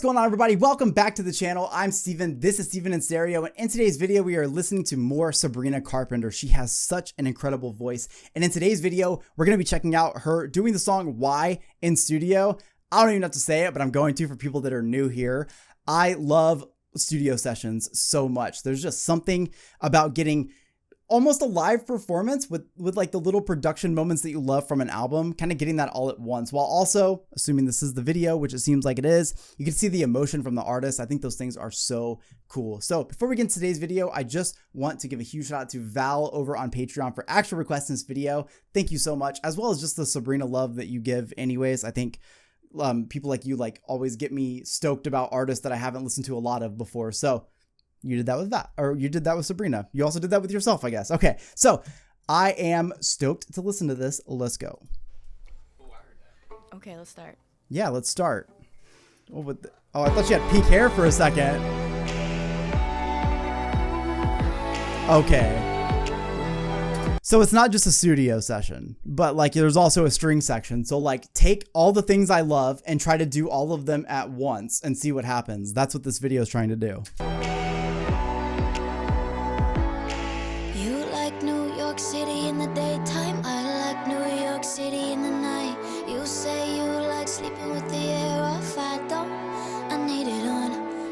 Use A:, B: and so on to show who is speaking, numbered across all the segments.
A: What's going on, everybody? Welcome back to the channel. I'm Steven. This is Steven in Stereo, and in today's video we are listening to more Sabrina Carpenter. She has such an incredible voice, and in today's video we're going to be checking out her doing the song Why in studio. I don't even have to say it, but I'm going to for people that are new here. I love studio sessions so much. There's just something about getting almost a live performance with like the little production moments that you love from an album, kind of getting that all at once, while also, assuming this is the video, which it seems like it is, you can see the emotion from the artist. I think those things are so cool. So before we get into today's video, I just want to give a huge shout out to Val over on Patreon for actually requesting this video. Thank you so much, as well as just the Sabrina love that you give anyways. I think people like you always get me stoked about artists that I haven't listened to a lot of before. So you did that with that, or you did that with Sabrina. You also did that with yourself, I guess. Okay, so I am stoked to listen to this. Let's go.
B: Okay, let's start.
A: Yeah, let's start. Oh, I thought she had pink hair for a second. Okay. So it's not just a studio session, but like there's also a string section. So like take all the things I love and try to do all of them at once and see what happens. That's what this video is trying to do.
C: City in the daytime, I like New York City in the night. You say you like sleeping with the air off. I don't, I need it on.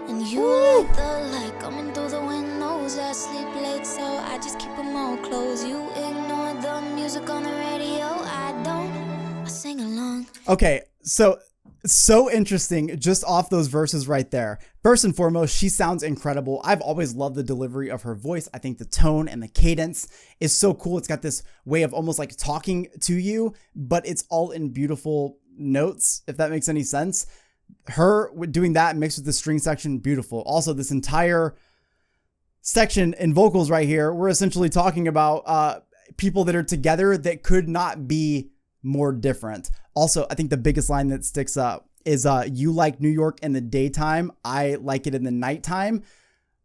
C: And you like the light coming through the windows. I sleep late, so I just keep them all closed. You ignore the music on the radio. I don't, I sing along.
A: Okay, so interesting just off those verses right there. First and foremost, she sounds incredible. I've always loved the delivery of her voice. I think the tone and the cadence is so cool. It's got this way of almost like talking to you, but it's all in beautiful notes, if that makes any sense. Her doing that mixed with the string section, beautiful. Also, this entire section in vocals right here, we're essentially talking about people that are together that could not be more different. Also, I think the biggest line that sticks up is you like New York in the daytime. I like it in the nighttime.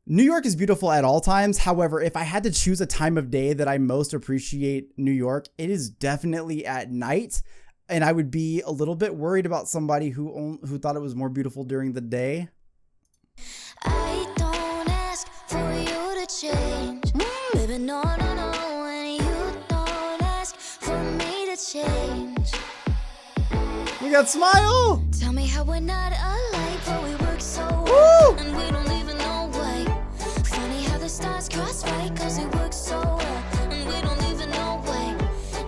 A: New York is beautiful at all times. However, if I had to choose a time of day that I most appreciate New York, it is definitely at night. And I would be a little bit worried about somebody who thought it was more beautiful during the day.
C: I don't ask for you to change. Baby, no, no, no. And you don't ask for me to change.
A: We got Smile.
C: Tell me how we're not alike, but we work so well. And we don't even know why. Funny how the stars cross right, cause we work so well. And we don't even know why.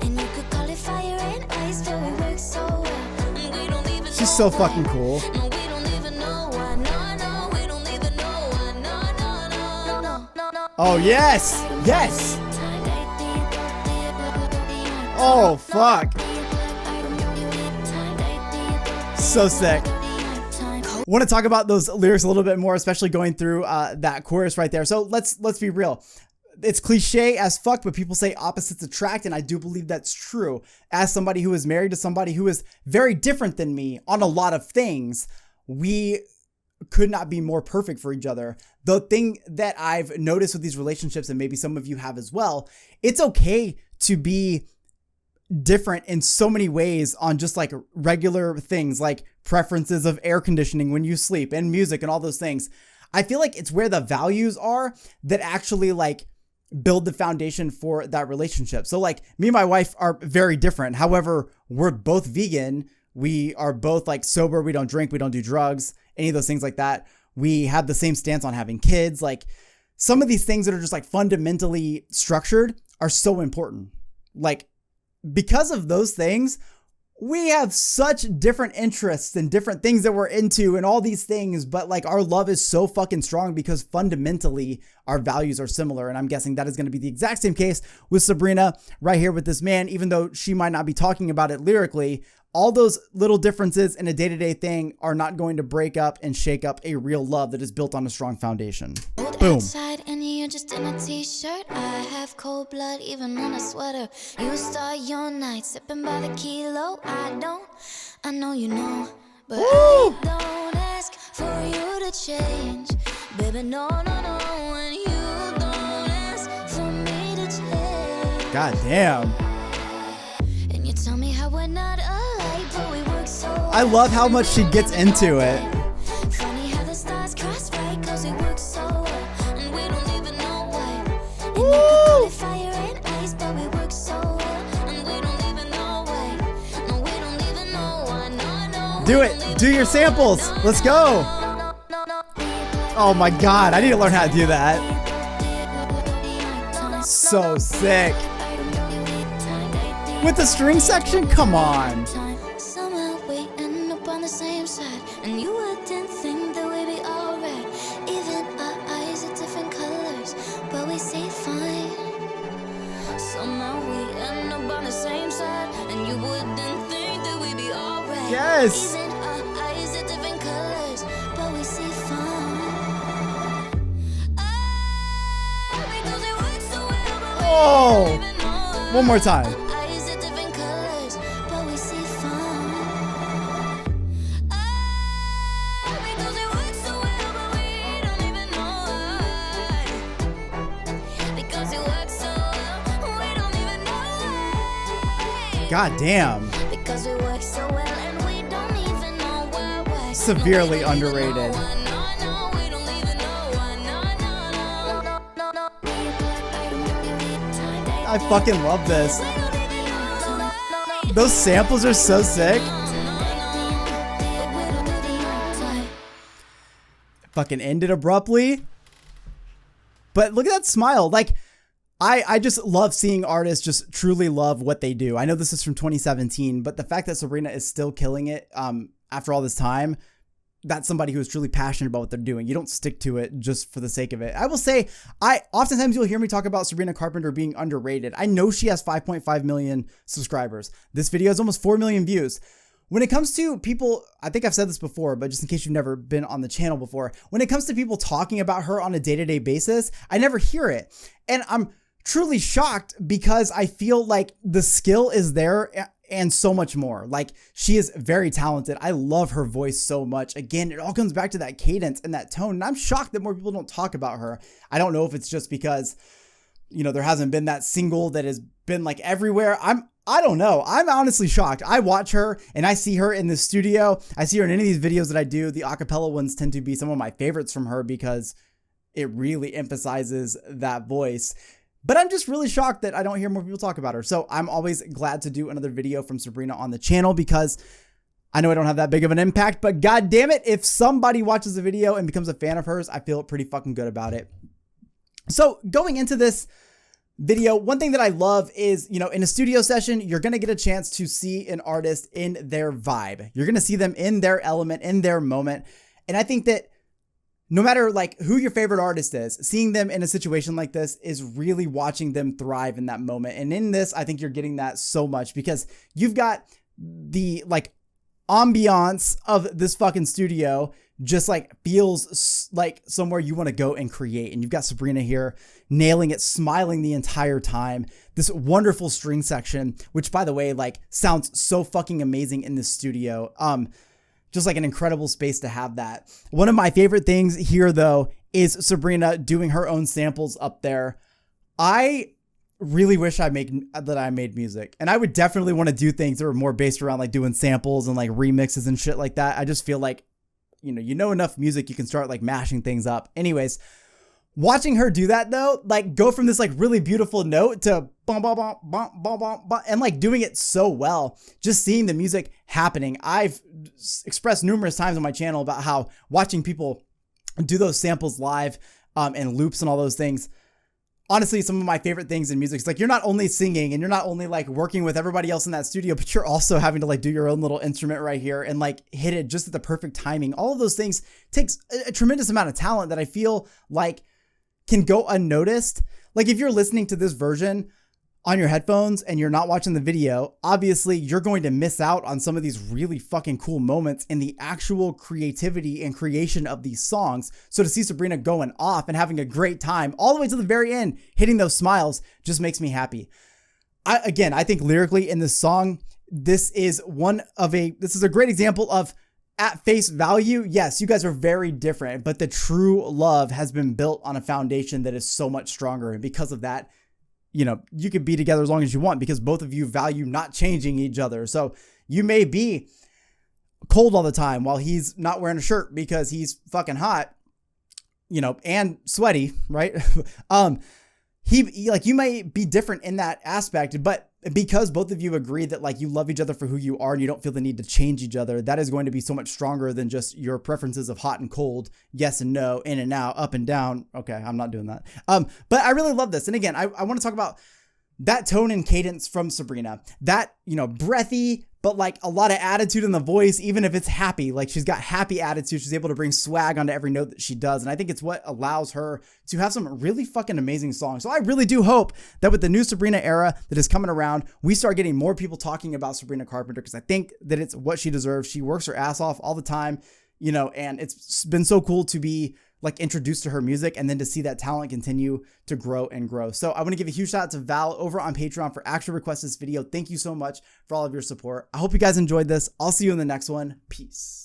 C: And you could call it fire and ice, but we work so well. And we don't even
A: She's so fucking cool.
C: No, we don't even know why. No, no, we don't even know why. No, no, no, no, no, no.
A: Oh, yes. Yes. Oh, fuck. So sick. Want to talk about those lyrics a little bit more, especially going through that chorus right there. So let's be real. It's cliche as fuck, but people say opposites attract, and I do believe that's true. As somebody who is married to somebody who is very different than me on a lot of things, we could not be more perfect for each other. The thing that I've noticed with these relationships, and maybe some of you have as well, it's okay to be different in so many ways on just like regular things like preferences of air conditioning when you sleep and music and all those things. I feel like it's where the values are that actually like build the foundation for that relationship. So like me and my wife are very different. However, we're both vegan. We are both like sober. We don't drink. We don't do drugs, any of those things like that. We have the same stance on having kids. Like some of these things that are just like fundamentally structured are so important. Like, because of those things, we have such different interests and different things that we're into and all these things, but like our love is so fucking strong because fundamentally our values are similar. And I'm guessing that is going to be the exact same case with Sabrina right here with this man, even though she might not be talking about it lyrically. All those little differences in a day-to-day thing are not going to break up and shake up a real love that is built on a strong foundation. Boom.
C: Outside and you're just in a t-shirt. I have cold blood even on a sweater. You start your night sipping by the kilo. I don't, I know you know, but I don't ask for you to change. Baby, no, no, no, and you don't ask for me to change.
A: God damn.
C: And you tell me how we're not alike, but we work so well.
A: I love how much she gets into it.
C: Funny
A: Do it. Do your samples. Let's go. Oh my God. I need to learn how to do that. So sick. With the string section? Come on.
C: Somehow we end up on the same side, and you wouldn't think that we'd be alright. Even our eyes are different colors, but we see fine. Somehow we end up on the same side, and you wouldn't think that we'd be alright.
A: Yes.
C: Even our eyes are different colors, but we see fine. Because it works so well, but we
A: Oh.
C: don't even know.
A: One more time.
C: Eyes are different colors, but we see fine. Because it works so well, but we don't even know why. Because it works so well, we don't even know why.
A: God damn.
C: Because it works so well and we don't even know why.
A: Severely underrated. I fucking love this. Those samples are so sick. Fucking ended abruptly. But look at that smile. Like, I just love seeing artists just truly love what they do. I know this is from 2017, but the fact that Sabrina is still killing it after all this time, that's somebody who is truly passionate about what they're doing. You don't stick to it just for the sake of it. I will say, oftentimes you'll hear me talk about Sabrina Carpenter being underrated. I know she has 5.5 million subscribers. This video has almost 4 million views. When it comes to people, I think I've said this before, but just in case you've never been on the channel before, when it comes to people talking about her on a day-to-day basis, I never hear it. And I'm truly shocked because I feel like the skill is there and so much more. Like, she is very talented. I love her voice so much. Again, it all comes back to that cadence and that tone. And I'm shocked that more people don't talk about her. I don't know if it's just because, you know, there hasn't been that single that has been like everywhere. I don't know. I'm honestly shocked. I watch her and I see her in the studio. I see her in any of these videos that I do. The acapella ones tend to be some of my favorites from her because it really emphasizes that voice. But I'm just really shocked that I don't hear more people talk about her. So I'm always glad to do another video from Sabrina on the channel because I know I don't have that big of an impact, but god damn it, if somebody watches the video and becomes a fan of hers, I feel pretty fucking good about it. So going into this video, one thing that I love is, you know, in a studio session, you're going to get a chance to see an artist in their vibe. You're going to see them in their element, in their moment. And I think that no matter like who your favorite artist is, seeing them in a situation like this is really watching them thrive in that moment. And in this, I think you're getting that so much because you've got the like ambiance of this fucking studio just like feels like somewhere you want to go and create. And you've got Sabrina here nailing it, smiling the entire time. This wonderful string section, which by the way, like sounds so fucking amazing in this studio. Just like an incredible space to have that. One of my favorite things here though is Sabrina doing her own samples up there. I really wish I made music, and I would definitely want to do things that were more based around like doing samples and like remixes and shit like that. I just feel like, you know enough music, you can start like mashing things up. Anyways, watching her do that though, like go from this like really beautiful note to bum, bum, bum, bum, bum, bum, bum, and like doing it so well, just seeing the music happening. I've expressed numerous times on my channel about how watching people do those samples live and loops and all those things, honestly, some of my favorite things in music is like, you're not only singing and you're not only like working with everybody else in that studio, but you're also having to like do your own little instrument right here and like hit it just at the perfect timing. All of those things takes a tremendous amount of talent that I feel like can go unnoticed. Like if you're listening to this version on your headphones and you're not watching the video, obviously you're going to miss out on some of these really fucking cool moments in the actual creativity and creation of these songs. So to see Sabrina going off and having a great time all the way to the very end, hitting those smiles just makes me happy. I think lyrically in this song, this is a great example of at face value, yes, you guys are very different, but the true love has been built on a foundation that is so much stronger. And because of that, you know, you could be together as long as you want because both of you value not changing each other. So you may be cold all the time while he's not wearing a shirt because he's fucking hot, you know, and sweaty, right? You may be different in that aspect, but because both of you agree that like you love each other for who you are and you don't feel the need to change each other, that is going to be so much stronger than just your preferences of hot and cold, yes and no, in and out, up and down. Okay, I'm not doing that. But I really love this. And again, I want to talk about that tone and cadence from Sabrina. That, you know, breathy, but like a lot of attitude in the voice, even if it's happy. Like she's got happy attitude. She's able to bring swag onto every note that she does. And I think it's what allows her to have some really fucking amazing songs. So I really do hope that with the new Sabrina era that is coming around, we start getting more people talking about Sabrina Carpenter, because I think that it's what she deserves. She works her ass off all the time, you know, and it's been so cool to be like introduced to her music and then to see that talent continue to grow and grow. So I want to give a huge shout out to Val over on Patreon for actually requesting this video. Thank you so much for all of your support. I hope you guys enjoyed this. I'll see you in the next one. Peace.